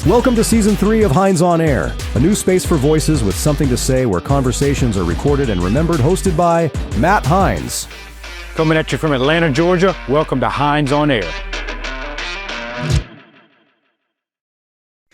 Welcome to Season 3 of Hines On Air, a new space for voices with something to say where conversations are recorded and remembered, hosted by Matt Hines. Coming at you from Atlanta, Georgia, welcome to Hines On Air.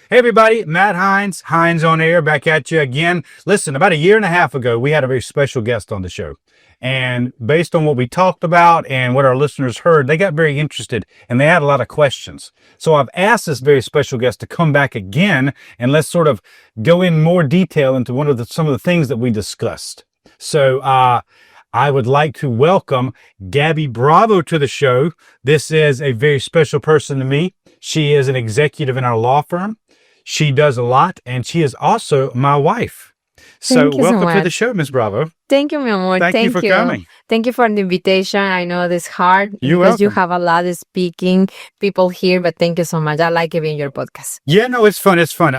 Hey everybody, Matt Hines, Hines On Air, back at you again. Listen, about a year and a half ago, we had a very special guest on the show. And based on what we talked about and what our listeners heard, they got very interested and they had a lot of questions. So I've asked this very special guest to come back again and let's sort of go in more detail into some of the things that we discussed. So I would like to welcome Gabby Bravo to the show. This is a very special person to me. She is an executive in our law firm. She does a lot, and she is also my wife. So welcome to the show, Ms. Bravo. Thank you, mi amor. Thank you for coming. Thank you for the invitation. I know it's hard You're because welcome. you have a lot of speaking people here, but thank you so much. I like it being your podcast. Yeah, no, it's fun. It's fun.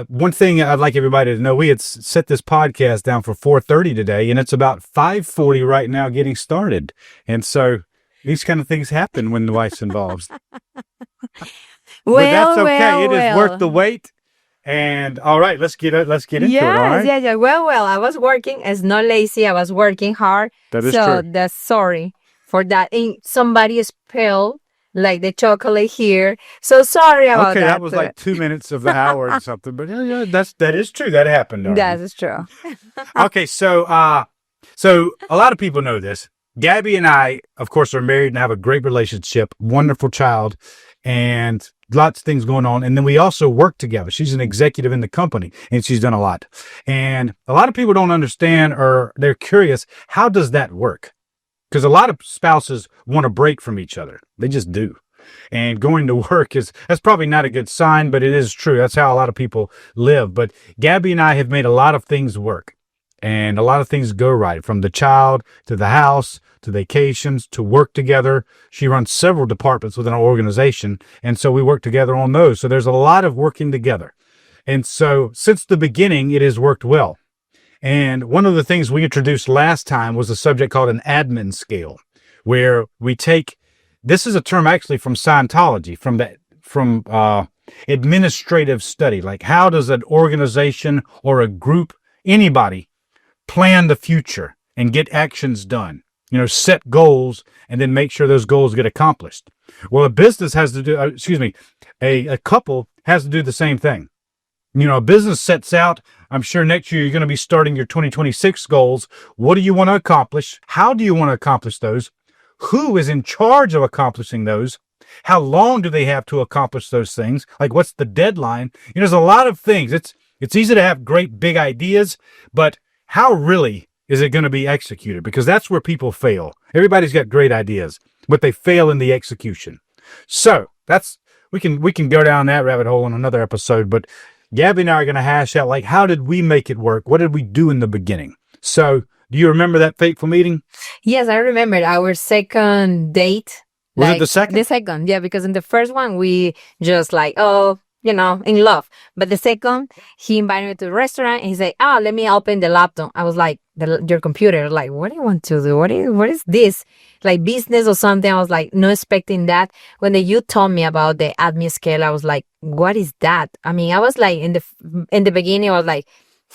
One thing I'd like everybody to know, we had set this podcast down for 4:30 today, and it's about 5:40 right now getting started. And so these kind of things happen when the wife's involved. But that's okay. It is worth the wait. And all right, let's get into it. All right? Yeah. Well, I was working. It's not lazy. I was working hard. That is so true. that's sorry for that. And somebody spilled like the chocolate here. So sorry about Okay, that. that was like 2 minutes of the hour or something. But yeah, that is true. That happened. That is true. Okay, so a lot of people know this. Gabby and I, of course, are married and have a great relationship, wonderful child, and lots of things going on. And then we also work together. She's an executive in the company and she's done a lot. And a lot of people don't understand, or they're curious, how does that work? Because a lot of spouses want to break from each other. They just do. And going to work that's probably not a good sign, but it is true. That's how a lot of people live. But Gabby and I have made a lot of things work. And a lot of things go right, from the child to the house to vacations to work together. She runs several departments within our organization, and so we work together on those. So there's a lot of working together. And so since the beginning, it has worked well. And one of the things we introduced last time was a subject called an admin scale, where we take, this is a term actually from Scientology, from administrative study, like how does an organization or a group, anybody, plan the future and get actions done, set goals and then make sure those goals get accomplished. Well, a business has to do, a couple has to do the same thing. A business sets out, I'm sure next year you're going to be starting your 2026 goals. What do you want to accomplish? How do you want to accomplish those? Who is in charge of accomplishing those? How long do they have to accomplish those things? Like, what's the deadline? There's a lot of things. It's easy to have great big ideas, but how really is it going to be executed? Because that's where people fail. Everybody's got great ideas, but they fail in the execution. So we can go down that rabbit hole in another episode, but Gabby and I are going to hash out, like, how did we make it work? What did we do in the beginning? So do you remember that fateful meeting? Yes, I remember our second date. Was it the second? The second, yeah, because in the first one, we just in love. But the second, he invited me to the restaurant and he said, let me open the laptop. I was like, your computer, like, what do you want to do? What is this? Like business or something? I was like, not expecting that. When you told me about the admin scale, I was like, what is that? I mean, I was like, in the beginning, I was like,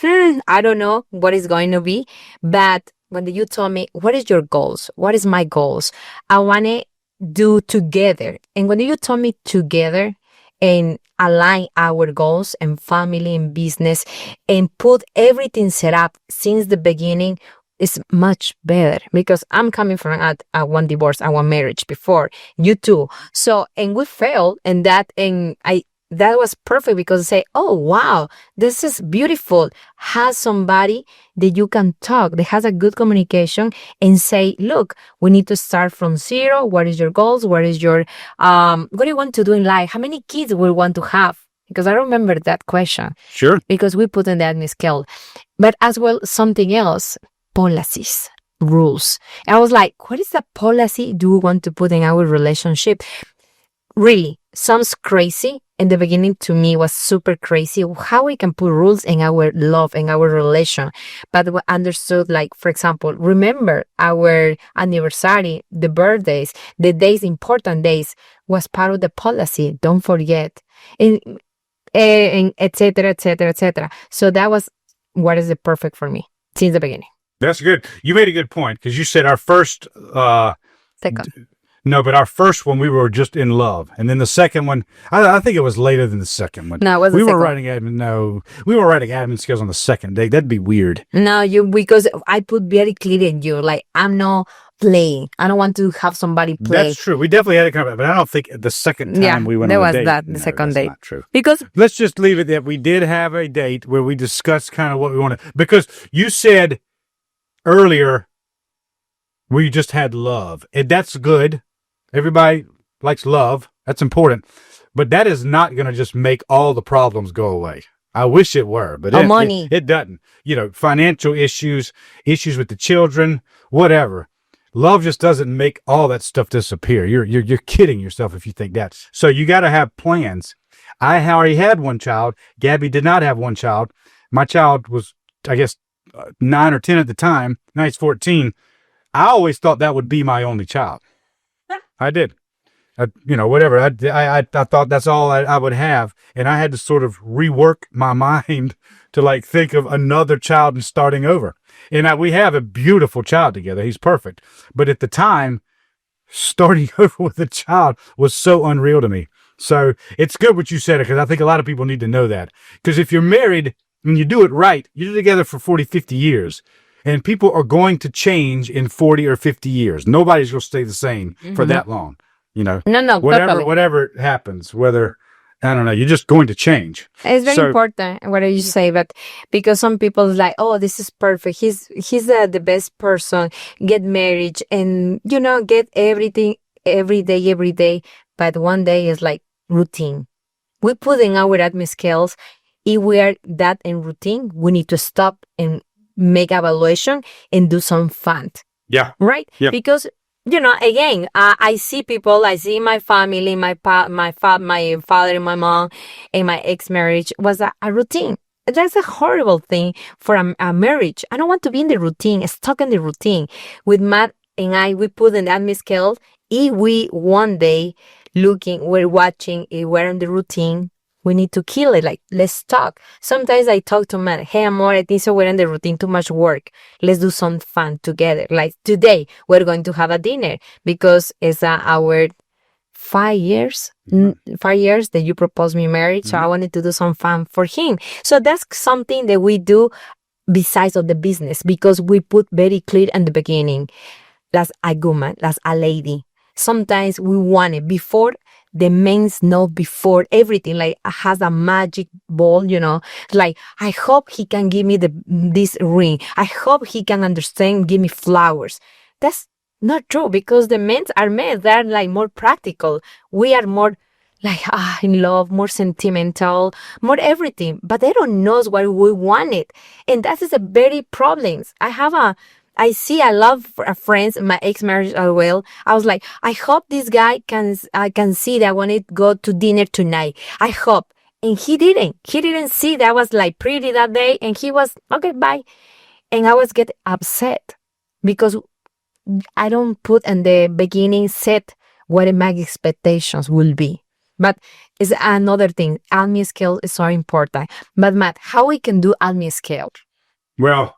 I don't know what it's going to be. But when you told me, what is your goals? What is my goals? I want to do together. And when you told me together, and align our goals and family and business and put everything set up since the beginning is much better, because I'm coming from a one divorce and one marriage before you too. So, and we failed in that, and that was perfect because I say, oh, wow, this is beautiful. Has somebody that you can talk, that has a good communication and say, look, we need to start from zero. What is your goals? What is your, what do you want to do in life? How many kids we want to have? Because I remember that question. Sure. Because we put in that admin scale. But as well, something else, policies, rules. I was like, what is the policy do we want to put in our relationship? Really, sounds crazy. In the beginning, to me, was super crazy how we can put rules in our love and our relation. But we understood, like, for example, remember our anniversary, the birthdays, the days, important days, was part of the policy. Don't forget. And and etc., etc., etc. So that was what is it perfect for me since the beginning. That's good. You made a good point because you said our first, Second. no, but our first one, we were just in love. And then the second one, I think it was later than the second one. No, it was the we were second. writing admin. No, we were writing admin skills on the second day. That'd be weird. No, because I put very clear in you, like I'm not playing. I don't want to have somebody play. That's true. We definitely had it come up, but I don't think the second time we went there on a was date. that the No, second that's date. not true. Because Let's just leave it that we did have a date where we discussed kind of what we wanted. Because you said earlier we just had love. And that's good. Everybody likes love. That's important. But that is not going to just make all the problems go away. I wish it were, but money. It doesn't. You know, financial issues with the children, whatever. Love just doesn't make all that stuff disappear. You're kidding yourself if you think that. So you got to have plans. I already had one child. Gabby did not have one child. My child was, I guess, 9 or 10 at the time. Now he's 14. I always thought that would be my only child. I did. Whatever. I thought that's all I would have. And I had to sort of rework my mind to like think of another child and starting over. And we have a beautiful child together. He's perfect. But at the time, starting over with a child was so unreal to me. So it's good what you said, because I think a lot of people need to know that. Because if you're married and you do it right, you're together for 40, 50 years. And people are going to change in 40 or 50 years. Nobody's going to stay the same for that long. no, Whatever happens, whether, I don't know, you're just going to change. it's very important what you say, but because some people is like, oh, this is perfect. He's the best person. Get married and get everything every day. But one day is like routine. We put in our admin skills. If we are that in routine, we need to stop and make evaluation and do some fun. Yeah. Right? Yep. Because again, I see people, I see my family, my father and my mom, and my ex-marriage was a routine. That's a horrible thing for a marriage. I don't want to be in the routine, stuck in the routine. With Matt and I, we put in admin skills. If we one day we're watching, if we're in the routine, we need to kill it. Like, let's talk. Sometimes I talk to Matt, hey, amor, I think so we're in the routine, too much work. Let's do some fun together. Like today, we're going to have a dinner because it's our 5 years, 5 years that you proposed me marriage. So I wanted to do some fun for him. So that's something that we do besides of the business, because we put very clear in the beginning. That's a woman, that's a lady. Sometimes we want it before the men's know, before everything, like has a magic ball, like, I hope he can give me this ring. I hope he can understand, give me flowers. That's not true, because the men, they're like more practical. We are more like, in love, more sentimental, more everything, but they don't know what we wanted. And that is a very problems. I see a lot of friends, my ex-marriage as well. I was like, I hope this guy can see that I want to go to dinner tonight. I hope. And he didn't. He didn't see that I was like pretty that day. And he was, okay, bye. And I was get upset because I don't put in the beginning set what my expectations will be. But it's another thing. Admin skill is so important. But Matt, how we can do admin skill? Well,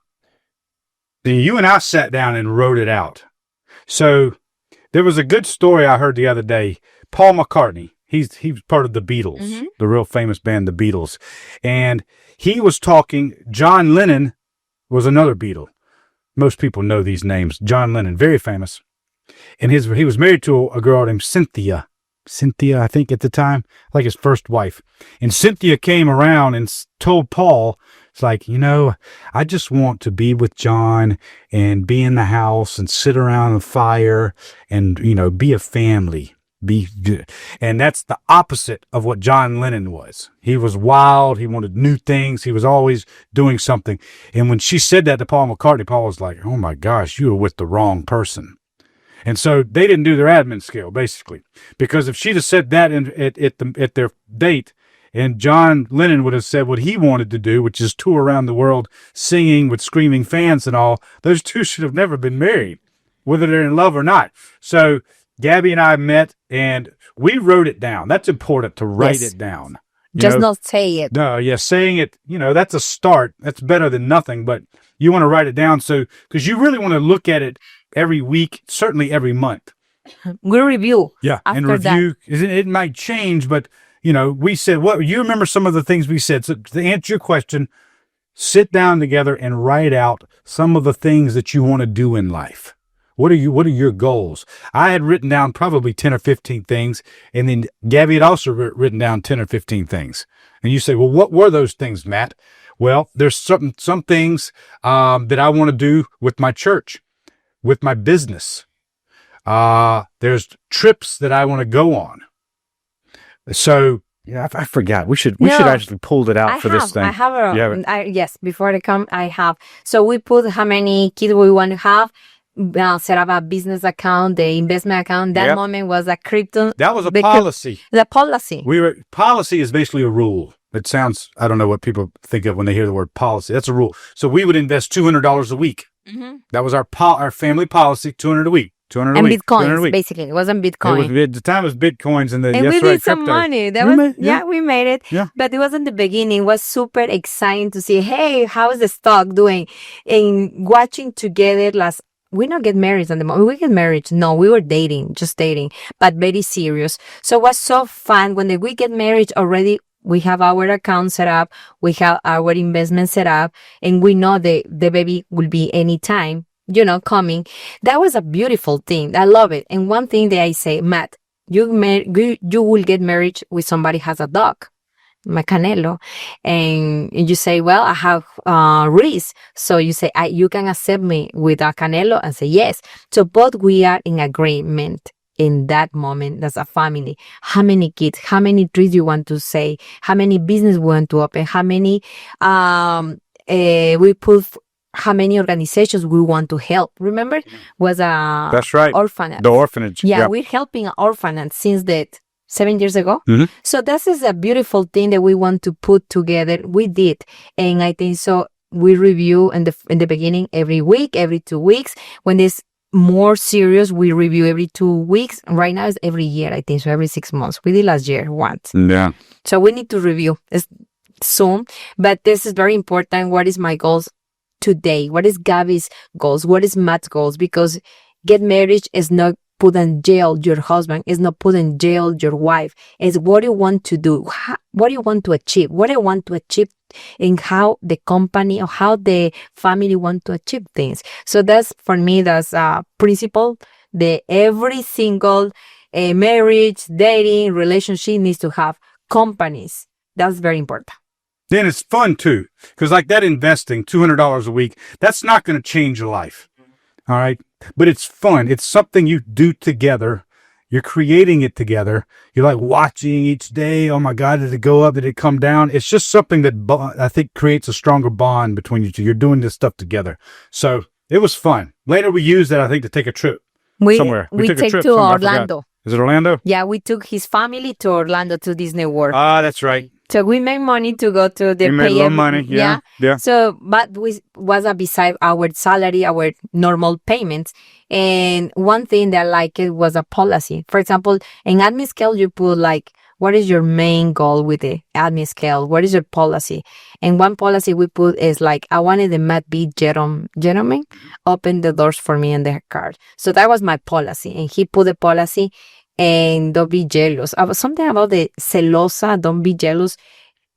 you and I sat down and wrote it out. So there was a good story I heard the other day. Paul McCartney, he was part of the Beatles, the real famous band, the Beatles. And he was talking, John Lennon was another Beatle. Most people know these names. John Lennon, very famous. And he was married to a girl named Cynthia. Cynthia, I think at the time, like his first wife. And Cynthia came around and told Paul, it's like, I just want to be with John and be in the house and sit around the fire and, be a family. And that's the opposite of what John Lennon was. He was wild. He wanted new things. He was always doing something. And when she said that to Paul McCartney, Paul was like, oh my gosh, you were with the wrong person. And so they didn't do their admin skill, basically, because if she'd have said that at their date, and John Lennon would have said what he wanted to do, which is tour around the world singing with screaming fans and all, those two should have never been married, whether they're in love or not. So Gabby and I met and we wrote it down. That's important to write it down. Just not say it. No, yeah, saying it, that's a start. That's better than nothing, but you want to write it down because you really want to look at it every week, certainly every month. We review. Yeah, after and review. that. It might change, but, we said, you remember some of the things we said. So to answer your question, sit down together and write out some of the things that you want to do in life. What are your goals? I had written down probably 10 or 15 things, and then Gabby had also written down 10 or 15 things. And you say, well, what were those things, Matt? Well, there's some things that I want to do with my church, with my business. There's trips that I want to go on. So yeah, I forgot. We should actually pull it out this thing. I have yes, before I come, I have. So we put how many kids we want to have. Set up a business account, the investment account. That moment was a crypto. That was a policy. The policy. Policy is basically a rule. It sounds, I don't know what people think of when they hear the word policy. That's a rule. So we would invest $200 a week. Mm-hmm. That was our family policy, $200 a week. $200 a week. Bitcoins, basically. It wasn't Bitcoin. At the time, it was Bitcoins. And we did some money. We made it. Yeah. But it wasn't the beginning. It was super exciting to see, hey, how is the stock doing? And watching together we not get married on the moment. We get married. No, we were just dating, but very serious. So it was so fun when we get married already. We have our account set up. We have our investment set up, and we know the baby will be anytime, coming. That was a beautiful thing. I love it. And one thing that I say, Matt, you will get married with somebody who has a dog. My Canelo, and you say, well, I have Reese, so you say, you can accept me with a Canelo, and say yes. So both we are in agreement in that moment as a family. How many kids, how many trees you want to say, how many business we want to open, how many we put, how many organizations we want to help. Remember, was a that's right orphanage. The orphanage. Yeah, we're helping an orphanage since that. 7 years ago. Mm-hmm. So this is a beautiful thing that we want to put together. We did. And I think so we review in the beginning every week, every 2 weeks. When it's more serious, we review every 2 weeks. Right now it's every year, I think so, every 6 months. We did last year once. Yeah. So we need to review soon. But this is very important. What is my goals today? What is Gabby's goals? What is Matt's goals? Because get married is not put in jail your husband, is not put in jail your wife. It's what you want to do, what you want to achieve, what I want to achieve, and how the company or how the family want to achieve things. So that's, for me, that's a principle that every single marriage, dating, relationship needs to have. Companies, that's very important. Then it's fun too, because like that investing $200 a week, that's not going to change your life. All right. But it's fun. It's something you do together. You're creating it together. You're like watching each day. Oh my God, did it go up? Did it come down? It's just something that I think creates a stronger bond between you two. You're doing this stuff together. So it was fun. Later, we used that, I think, to take a trip somewhere. We took take a trip to Orlando. Is it Orlando? Yeah, we took his family to Orlando, to Disney World. Ah, that's right. So we made money to go to the. We made a little money, yeah. So, but was beside our salary, our normal payments. And one thing that I liked it was a policy. For example, in admin scale, you put like, what is your main goal with the admin scale? What is your policy? And one policy we put is like, I wanted the Matt B. gentleman open the doors for me in the car. So that was my policy. And he put the policy. And don't be jealous. Something about the celosa, don't be jealous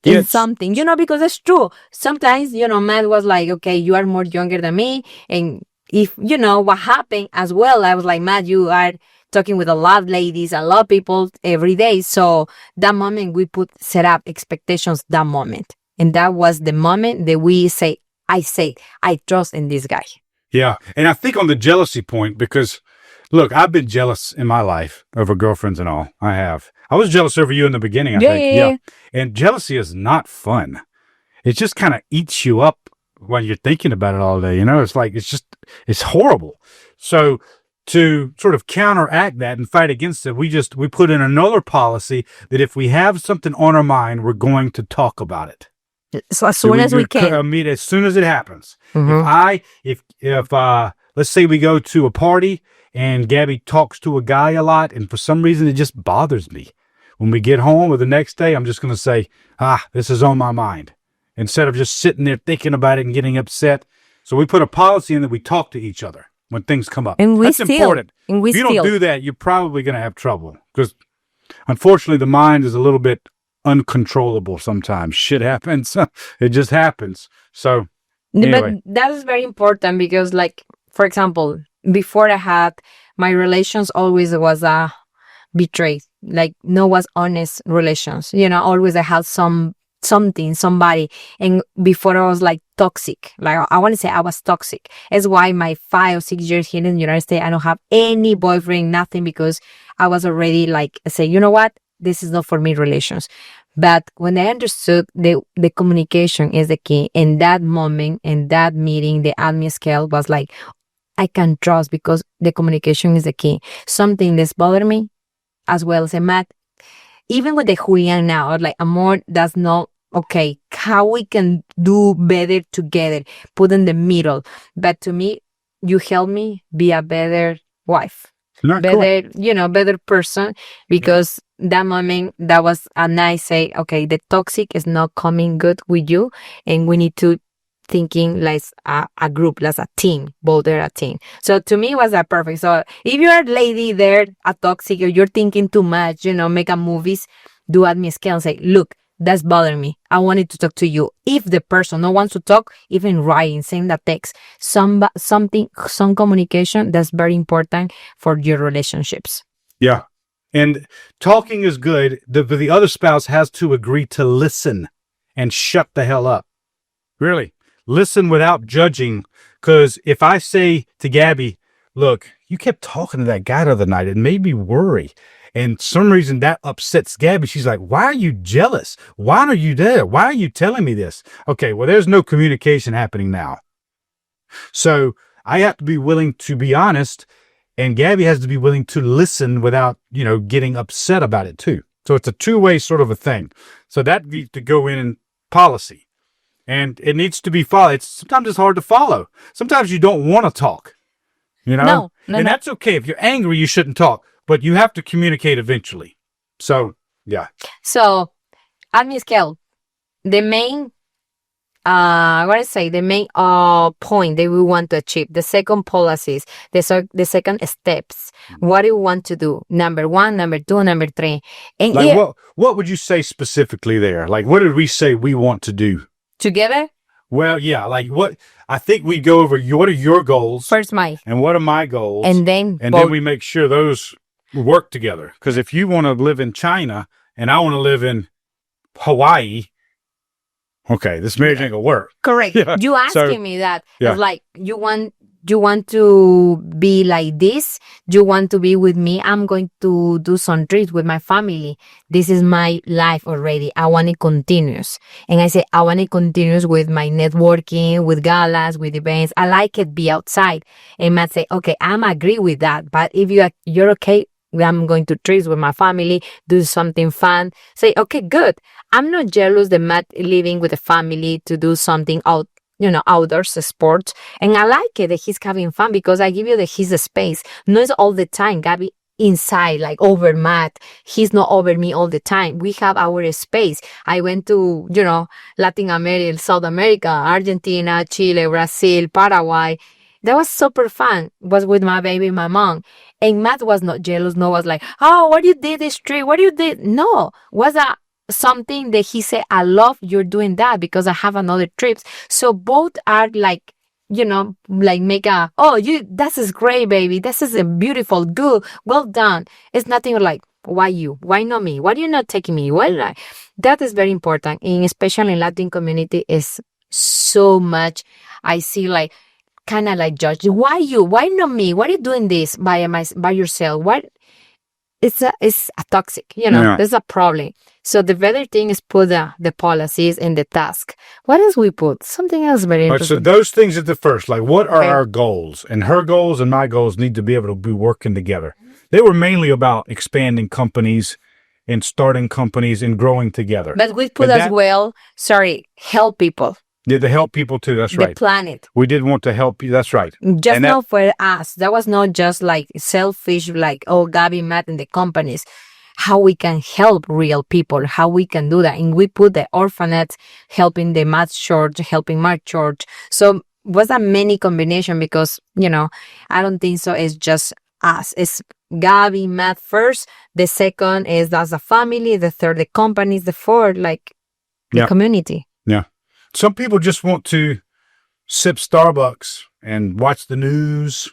in something, because it's true. Sometimes, Matt was like, okay, you are more younger than me. And if, what happened as well, I was like, Matt, you are talking with a lot of ladies, a lot of people every day. So that moment we set up expectations that moment. And that was the moment that we say, I trust in this guy. Yeah. And I think on the jealousy point, because look, I've been jealous in my life over girlfriends and all. I have. I was jealous over you in the beginning, I think. Yeah. And jealousy is not fun. It just kind of eats you up when you're thinking about it all day. It's like, it's horrible. So to sort of counteract that and fight against it, we put in another policy that if we have something on our mind, we're going to talk about it. So as soon as we can. I mean, as soon as it happens. Mm-hmm. If let's say we go to a party and Gabby talks to a guy a lot, and for some reason it just bothers me. when we get home or the next day, I'm just going to say, this is on my mind, instead of just sitting there thinking about it and getting upset. So we put a policy in that we talk to each other when things come up. And That's important. And if you don't do that, you're probably going to have trouble, because unfortunately the mind is a little bit uncontrollable sometimes. Shit happens. It just happens. So anyway. But that is very important because, like, for example, before I had my relations, always was a betrayed, like no was honest relations. Always I had somebody, and before I was like toxic. Like I want to say I was toxic. It's why my 5 or 6 years here in the United States, I don't have any boyfriend, nothing, because I was already like, say, you know what? This is not for me, relations. But when I understood the communication is the key, in that moment, in that meeting, the admin scale was like, I can trust because the communication is the key. Something that's bothered me as well as Matt, even with the Julian now, like Amor, that's not okay. How we can do better together, put in the middle. But to me, you help me be a better wife. Better person, because that moment, that was a nice say, okay, the toxic is not coming good with you, and we need to thinking like a group, like a team, both are a team. So to me, it was that perfect. So if you're a lady there, a toxic, or you're thinking too much, make a movies, do at me scale and say, look, that's bothering me. I wanted to talk to you. If the person no wants to talk, even writing, send that text, some communication, that's very important for your relationships. Yeah. And talking is good. The other spouse has to agree to listen and shut the hell up. Really. Listen without judging. Because if I say to Gabby, look, you kept talking to that guy the other night, it made me worry. And some reason that upsets Gabby. She's like, why are you jealous? Why are you there? Why are you telling me this? Okay, well, there's no communication happening now. So I have to be willing to be honest, and Gabby has to be willing to listen without, getting upset about it too. So it's a two-way sort of a thing. So that needs to go in policy, and it needs to be followed. Sometimes it's hard to follow. Sometimes you don't want to talk, No, that's okay. If you're angry, you shouldn't talk. But you have to communicate eventually. So, yeah. So, at my scale, the main, the main point that we want to achieve, the second policies, the second steps, what do you want to do? Number 1, number 2, number 3. And what would you say specifically there? Like, what did we say we want to do? Together? Well, yeah, like what, I think we go over what are your goals? First and what are my goals? And then we make sure those work together. Because if you want to live in China and I want to live in Hawaii, okay, this marriage ain't gonna work. Correct. Yeah. You asking me that. Yeah. It's like, you want to be like this? You want to be with me? I'm going to do some trips with my family. This is my life already. I want it continuous. And I say, I want it continuous with my networking, with galas, with events. I like it be outside. And Matt say, okay, I'm agree with that. But if you're okay, I'm going to trips with my family, do something fun. Say, okay, good. I'm not jealous that Matt living with the family to do something outdoors sports. And I like it that he's having fun because I give you his space. Not all the time, Gabby, inside, like over Matt. He's not over me all the time. We have our space. I went to, Latin America, South America, Argentina, Chile, Brazil, Paraguay. That was super fun. Was with my baby, my mom. And Matt was not jealous. No, was like, oh, what you did this trip? What you did? No, was something that he said, I love you're doing that because I have another trips. So both are like, make this is great, baby. This is a beautiful, good, well done. It's nothing like, why you? Why not me? Why are you not taking me? Well, that is very important. And especially in Latin community is so much. I see like, kind of like judge. Why you? Why not me? Why are you doing this by yourself? What? It's a toxic, Yeah. There's a problem. So the better thing is put the policies and the task. What else we put? Something else very interesting. So those things at the first, like what are our goals? And her goals and my goals need to be able to be working together. They were mainly about expanding companies and starting companies and growing together. But we put help people. Yeah, to help people too. That's right. The planet. We did want to help you. That's right. Just not for us. That was not just like selfish, like, oh, Gabby, Matt, and the companies. how we can help real people, how we can do that. And we put the orphanage, helping the Matt church, helping my church. So was a many combination because, I don't think so. It's just us. It's Gaby, Matt first. The second is as a family. The third, the companies. The fourth, like the community. Yeah. Some people just want to sip Starbucks and watch the news.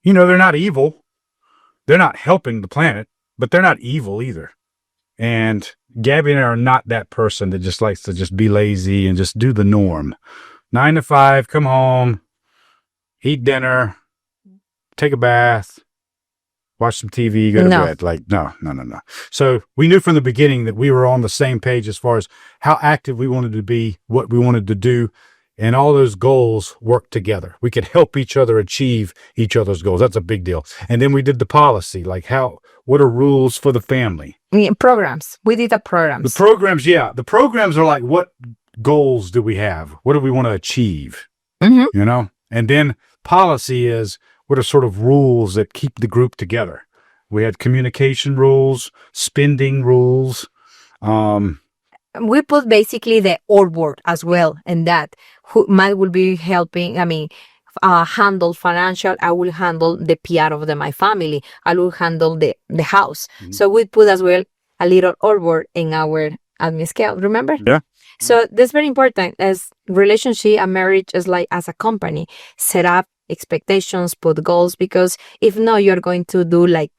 They're not evil. They're not helping the planet, but they're not evil either. And Gabby and I are not that person that just likes to just be lazy and just do the norm. 9 to 5, come home, eat dinner, take a bath, watch some TV, go to bed. Like, no. So we knew from the beginning that we were on the same page as far as how active we wanted to be, what we wanted to do, and all those goals work together. We could help each other achieve each other's goals. That's a big deal. And then we did the policy, like what are rules for the family? Programs. We did the programs. The programs, yeah. The programs are like, what goals do we have? What do we want to achieve? Mm-hmm. And then policy is, what are sort of rules that keep the group together? We had communication rules, spending rules. We put basically the org board as well, and that Matt will be helping. Handle financial. I will handle the PR of my family. I will handle the house. Mm-hmm. So we put as well a little org board in our admin scale. Remember? Yeah. So that's very important. As relationship and marriage is like as a company, set up expectations, put goals, because if not, you're going to do like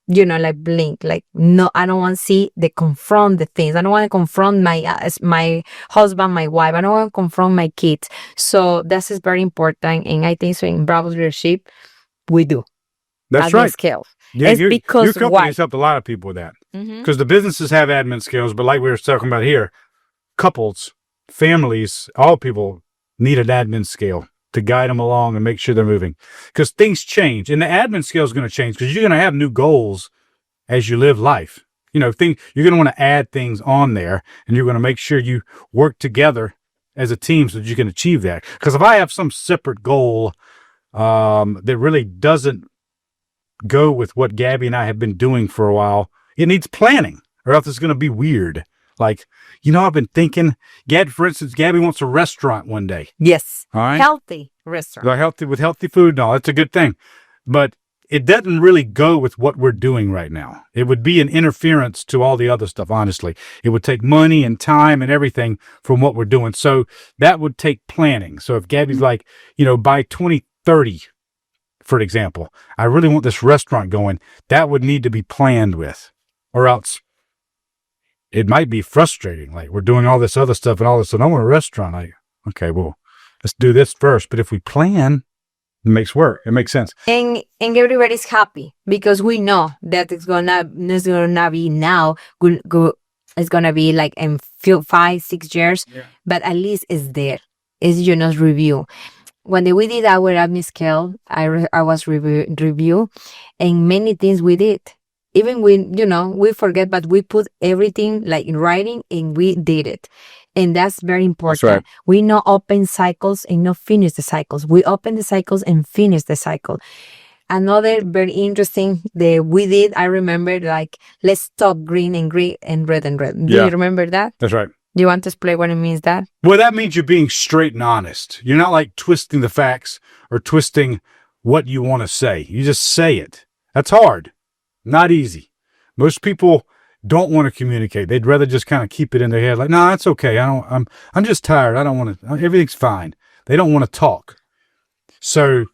blink. Like, no, I don't want to see confront the things. I don't want to confront my husband, my wife. I don't want to confront my kids. So this is very important. And I think so in Bravo's leadership, we do. That's right. Scale. Yeah, it's because your company has helped a lot of people with that. Because the businesses have admin skills, but like we were talking about here, couples, families, all people need an admin scale to guide them along and make sure they're moving, because things change and the admin scale is going to change, because you're going to have new goals as you live life. You're going to want to add things on there, and you're going to make sure you work together as a team so that you can achieve that. Because if I have some separate goal that really doesn't go with what Gabby and I have been doing for a while, it needs planning, or else it's going to be weird. Like, I've been thinking, for instance, Gabby wants a restaurant one day. Yes. All right. Healthy restaurant. With healthy food and all. That's a good thing. But it doesn't really go with what we're doing right now. It would be an interference to all the other stuff, honestly. It would take money and time and everything from what we're doing. So that would take planning. So if Gabby's like, by 2030, for example, I really want this restaurant going, that would need to be planned with, or else it might be frustrating. Like, we're doing all this other stuff and all this, and I want a restaurant. Okay, well, let's do this first. But if we plan, it makes work. It makes sense. And everybody's happy because we know that it's gonna be now. It's gonna be like in 5-6 years, but at least it's there. It's review. When we did our admin scale, I was review, and many things we did. Even we forget, but we put everything like in writing and we did it. And that's very important. That's right. We not open cycles and not finish the cycles. We open the cycles and finish the cycle. Another very interesting that we did, I remember, like, let's talk green and red and red. Do you remember that? That's right. Do you want to explain what it means that? Well, that means you're being straight and honest. You're not like twisting the facts or twisting what you want to say. You just say it. That's hard. Not easy. Most people don't want to communicate. They'd rather just kind of keep it in their head. Like, no, it's okay. I'm just tired. I don't want to, everything's fine. They don't want to talk. So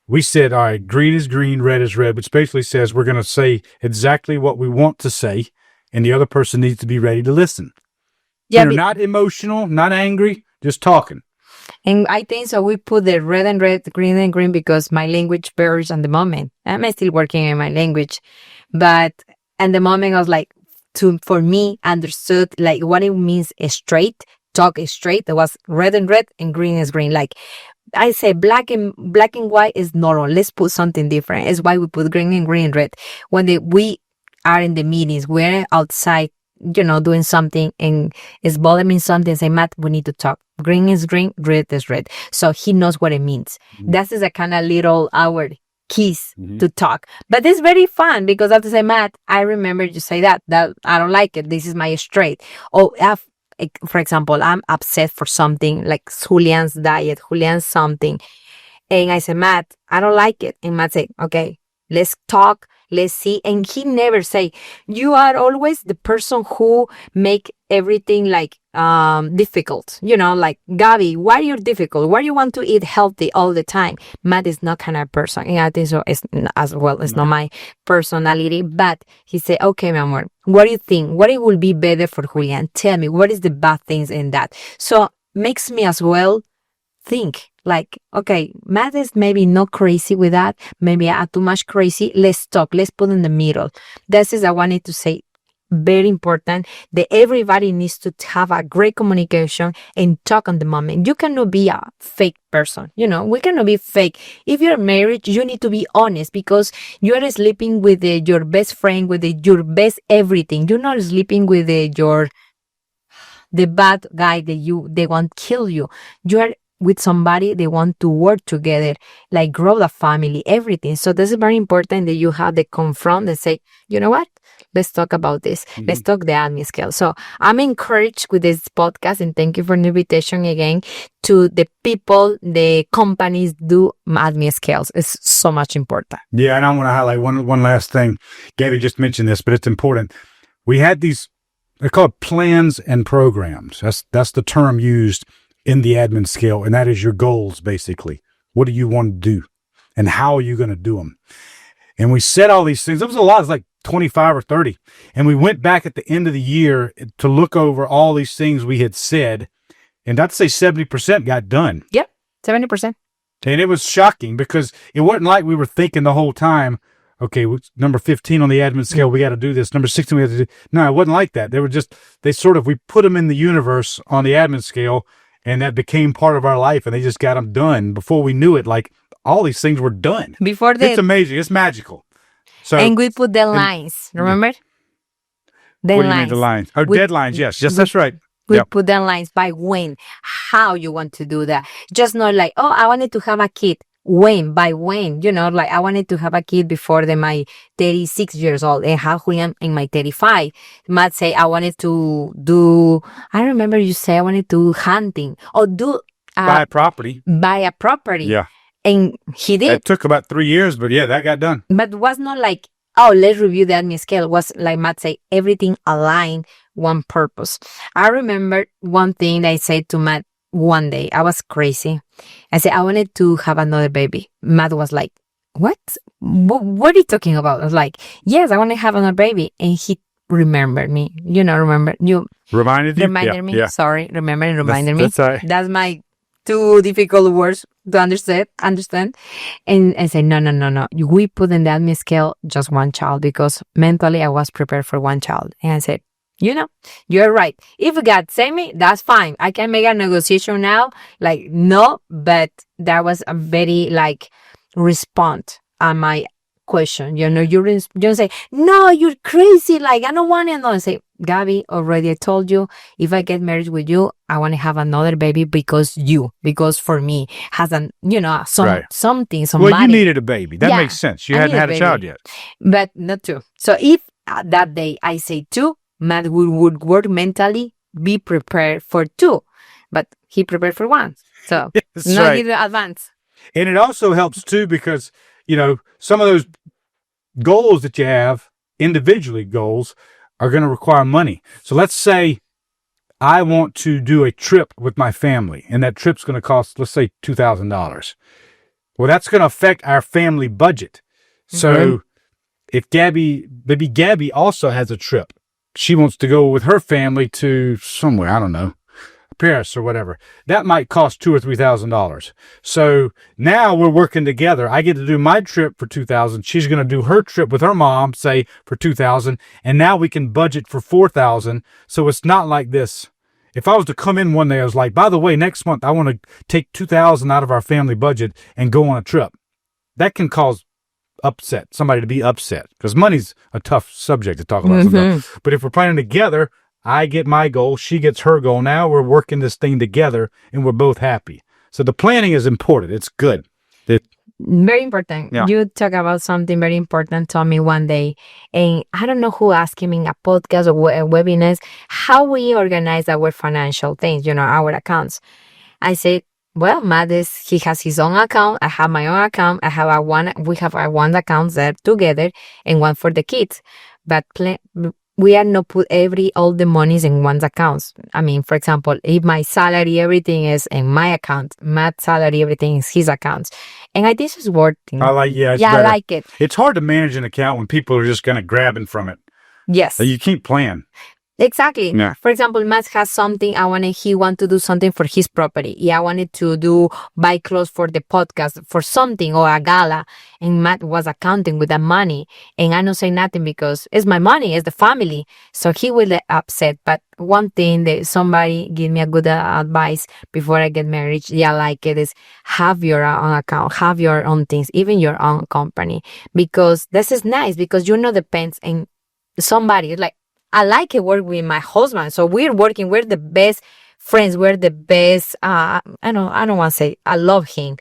we said, all right, green is green, red is red, which basically says we're going to say exactly what we want to say, and the other person needs to be ready to listen. Yeah, not emotional, not angry, just talking. And I think so we put the red and red, green and green, because my language varies at the moment. I'm still working in my language. But at the moment I was like, for me, understood like what it means straight, talk straight. There was red and red and green is green. Like I say black and white is normal. Let's put something different. It's why we put green and red. When we are in the meetings, we're outside, doing something and it's bothering me something, say, Matt, we need to talk. Green is green, red is red. So he knows what it means. Mm-hmm. That is a kind of little our keys to talk. But it's very fun because I have to say, Matt, I remember you say that I don't like it. This is my straight. Oh, for example, I'm upset for something like Julian's diet, Julian's something. And I said, Matt, I don't like it. And Matt said, okay, let's talk. Let's see. And he never say, you are always the person who make everything like difficult. Like, Gaby, why you're difficult? Why you want to eat healthy all the time? Matt is not kind of person. And I think so as well. It's not my personality. But he said, okay, mi amor, what do you think? What it will be better for Julian? Tell me, what is the bad things in that? So makes me as well think like, okay, Matt is maybe not crazy with that. Maybe I'm too much crazy. Let's talk. Let's put in the middle. This is I wanted to say. Very important that everybody needs to have a great communication and talk on the moment. You cannot be a fake person. We cannot be fake. If you're married, you need to be honest because you are sleeping with your best friend, with your best everything. You're not sleeping with the bad guy that they want to kill you. You are with somebody they want to work together, like grow the family, everything. So this is very important that you have the confront and say, you know what? Let's talk about this. Let's talk the admin scale. So I'm encouraged with this podcast and thank you for the invitation again to the people, the companies do admin scales. It's so much important. Yeah, and I want to highlight one last thing. Gabby just mentioned this, but it's important. We had these, they're called plans and programs. That's the term used in the admin scale, and that is your goals, basically. What do you want to do? And how are you going to do them? And we said all these things. It was a lot. It was like 25 or 30. And we went back at the end of the year to look over all these things we had said. And I'd say 70% got done. Yep, 70%. And it was shocking because it wasn't like we were thinking the whole time, okay, number 15 on the admin scale, we got to do this. Number 16, we have to do. No, it wasn't like that. We put them in the universe on the admin scale. And that became part of our life, and they just got them done. Before we knew it, like, all these things were done. It's amazing. It's magical. So, and we put deadlines, remember? What do you mean, the lines? Oh, deadlines, yes. Yes, that's right. We put deadlines by when, how you want to do that. Just not like, oh, I wanted to have a kid. When, by when, like I wanted to have a kid before my 36 years old and have Julian in my 35. Matt say I wanted to do, I remember you say I wanted to hunting or do. Buy a property. Yeah. And he did. It took about 3 years, but yeah, that got done. But it was not like, oh, let's review the admin scale. It was like Matt say, everything aligned, one purpose. I remember one thing I said to Matt one day. I was crazy. I said, I wanted to have another baby. Matt was like, what? What are you talking about? I was like, yes, I want to have another baby. And he remembered me. Reminded me. Yeah. Sorry, remembered and reminded me. That's right. That's my two difficult words to understand. And I said, no. We put in the admin scale just one child because mentally I was prepared for one child. And I said, you're right. If God send me, that's fine. I can make a negotiation now. Like, no, but that was a very, response on my question. You don't say, no, you're crazy. Like, I don't want to know. I say, Gabby, already I told you, if I get married with you, I want to have another baby because for me, has something, somebody. Well, you needed a baby. That makes sense. You hadn't had a child yet. But not two. So if that day I say two, Matt would work mentally, be prepared for two, but he prepared for one. So not need to advance. And it also helps too because, some of those goals that you have, individually goals, are going to require money. So let's say I want to do a trip with my family and that trip's going to cost, let's say, $2,000. Well, that's going to affect our family budget. So if maybe Gabby also has a trip. She wants to go with her family to somewhere, I don't know, Paris or whatever. That might cost $2,000 or $3,000. So now we're working together. I get to do my trip for $2,000. She's going to do her trip with her mom, say for $2,000. And now we can budget for $4,000. So it's not like this. If I was to come in one day, I was like, by the way, next month I want to take $2,000 out of our family budget and go on a trip. That can cause somebody to be upset because money's a tough subject to talk about sometimes. But if we're planning together, I get my goal, she gets her goal. Now we're working this thing together and we're both happy. So the planning is important. It's good. Very important. Yeah. You talk about something very important to me one day. And I don't know who asked him in a podcast or a webinar how we organize our financial things, our accounts. I said, well, Matt he has his own account. I have my own account. We have our one account there together and one for the kids. But we are not put all the monies in one's accounts. I mean, for example, if my salary, everything is in my account, Matt's salary, everything is his accounts. And this is working. I like, I like it. It's hard to manage an account when people are just kind of grabbing from it. Yes. You can't plan. Exactly. Yeah. For example, Matt has something. He want to do something for his property. Yeah, I wanted to buy clothes for the podcast, for something or a gala. And Matt was accounting with the money. And I don't say nothing because it's my money, it's the family. So he will get upset. But one thing that somebody give me a good advice before I get married, I like it, is have your own account, have your own things, even your own company. Because this is nice because depends on somebody. Like, I like to work with my husband. So we're the best friends. We're the best, I don't want to say I love him.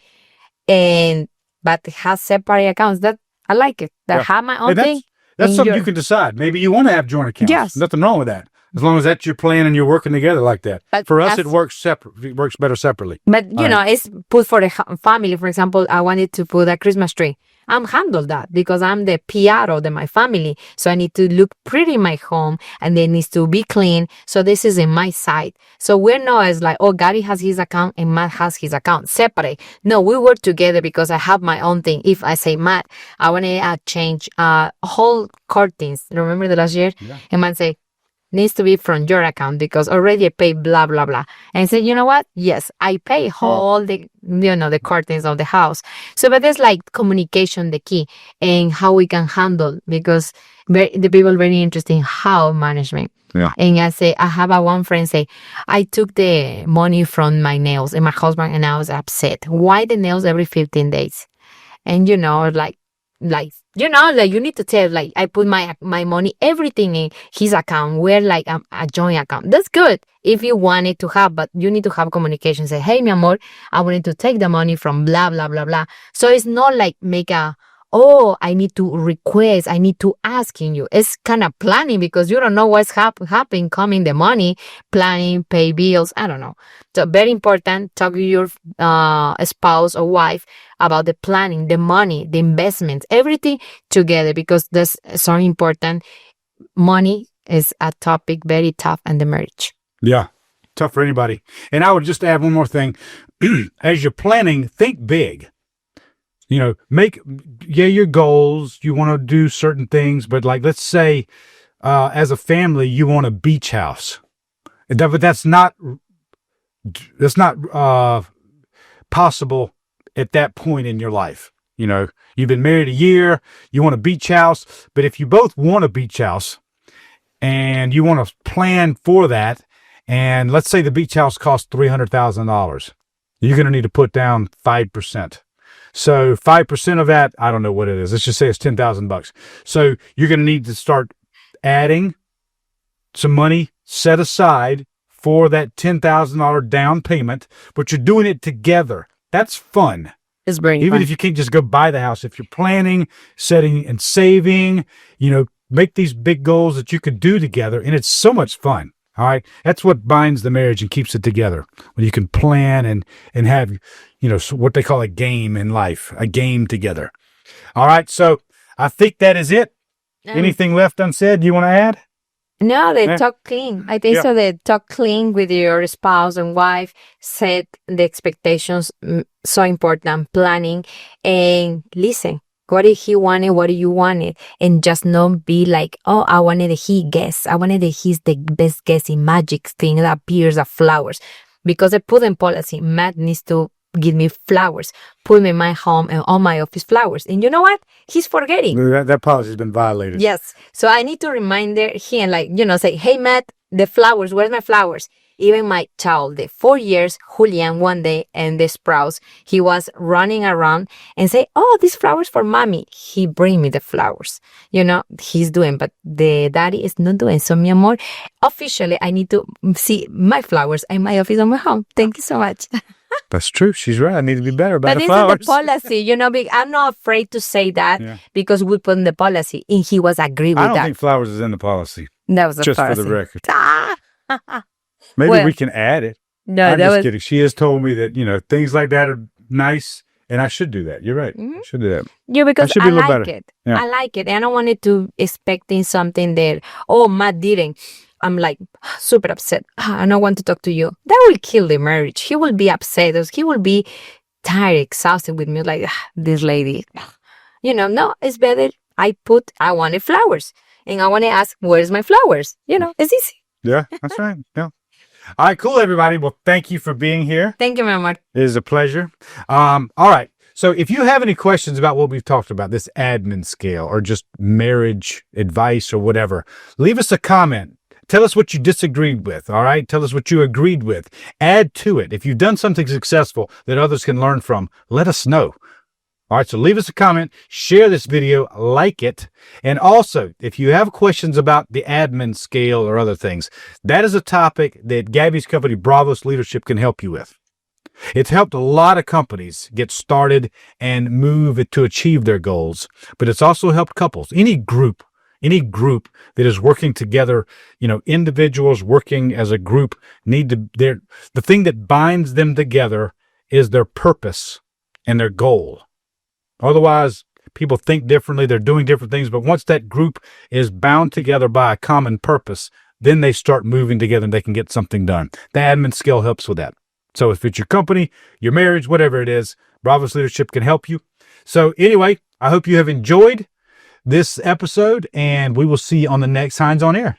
But has separate accounts. That I like it. That have my own thing. That's something you can decide. Maybe you want to have joint accounts. Yes. Nothing wrong with that. As long as that's your plan and you're working together like that. But for us, it works separate. It works better separately. But, it's put for the family. For example, I wanted to put a Christmas tree. I'm handle that because I'm the PR of my family. So I need to look pretty in my home and it needs to be clean. So this is in my side. So we're not as like, Gabby has his account and Matt has his account separate. No, we work together because I have my own thing. If I say, Matt, I want to change whole curtains. Remember the last year? Yeah. And Matt say, needs to be from your account because already I pay blah, blah, blah. And I said, you know what? Yes, I pay all the, the curtains of the house. So, but there's like communication, the key, and how we can handle, because the people very interesting how management. Yeah. And I say, I have one friend say, I took the money from my nails and my husband and I was upset. Why the nails every 15 days? And you need to tell, like, I put my money, everything in his account. We're like a joint account. That's good if you want it to have, but you need to have communication. Say, hey, mi amor, I wanted to take the money from blah, blah, blah, blah. So it's not like make I need to request, I need to asking you. It's kind of planning because you don't know what's happening, coming the money, planning, pay bills. I don't know. So very important, talk to your spouse or wife about the planning, the money, the investments, everything together, because that's so important. Money is a topic very tough in the marriage. Yeah, tough for anybody. And I would just add one more thing. As you're planning, think big. Make your goals. You want to do certain things, but like, let's say, as a family, you want a beach house, but that's not possible at that point in your life. You've been married a year, you want a beach house, but if you both want a beach house and you want to plan for that, and let's say the beach house costs $300,000, you're going to need to put down 5%. So 5% of that, I don't know what it is. Let's just say it's $10,000. So you're going to need to start adding some money set aside for that $10,000 down payment, but you're doing it together. That's fun. It's very Even fun. if you can't just go buy the house, if you're planning, setting and saving, make these big goals that you can do together, and it's so much fun. All right. That's what binds the marriage and keeps it together. When you can plan and have, what they call a game in life, a game together. All right. So I think that is it. Anything left unsaid you want to add? No, they talk clean. I think so. They talk clean with your spouse and wife, set the expectations, so important, planning, and listen. What did he wanted? What do you wanted? And just not be like, I wanted he guess. I wanted he's the best guess in magic thing that appears as flowers. Because I put in policy, Matt needs to give me flowers. Put me in my home and all my office flowers. And you know what? He's forgetting. That policy has been violated. Yes. So I need to remind him, say, hey, Matt, the flowers, where's my flowers? Even my child, the 4 years, Julian, one day, and the Sprouts, he was running around and say, these flowers for mommy. He bring me the flowers. He's doing, but the daddy is not doing. So, mi amor, officially, I need to see my flowers in my office on my home. Thank you so much. That's true. She's right. I need to be better about But the this flowers. is the policy, I'm not afraid to say that because we put in the policy, and he was agree with I don't that. think flowers is in the policy. That was the Just policy. for the record. Ah! Maybe Well, we can add it. No, I'm that just was kidding. She has told me that, things like that are nice, and I should do that. You're right. I should do that. because should be I a little like better. it. Yeah. I like it. And I don't want it to expecting something that, Matt didn't. I'm like super upset. I don't want to talk to you. That will kill the marriage. He will be upset. He will be tired, exhausted with me. Like, this lady. No, it's better. I wanted flowers. And I want to ask, where's my flowers? It's easy. Yeah, that's right. Yeah. All right, cool, everybody. Well, thank you for being here. Thank you, my amor. It is a pleasure. All right. So if you have any questions about what we've talked about, this admin scale or just marriage advice or whatever, leave us a comment. Tell us what you disagreed with. All right. Tell us what you agreed with. Add to it. If you've done something successful that others can learn from, let us know. All right, so leave us a comment, share this video, like it. And also, if you have questions about the admin scale or other things, that is a topic that Gabby's company, Bravo's Leadership, can help you with. It's helped a lot of companies get started and move to achieve their goals, but it's also helped couples, any group that is working together, individuals working as a group the thing that binds them together is their purpose and their goal. Otherwise, people think differently, they're doing different things, but once that group is bound together by a common purpose, then they start moving together and they can get something done. The admin skill helps with that. So if it's your company, your marriage, whatever it is, Bravo's Leadership can help you. So anyway, I hope you have enjoyed this episode, and we will see you on the next Hines On Air.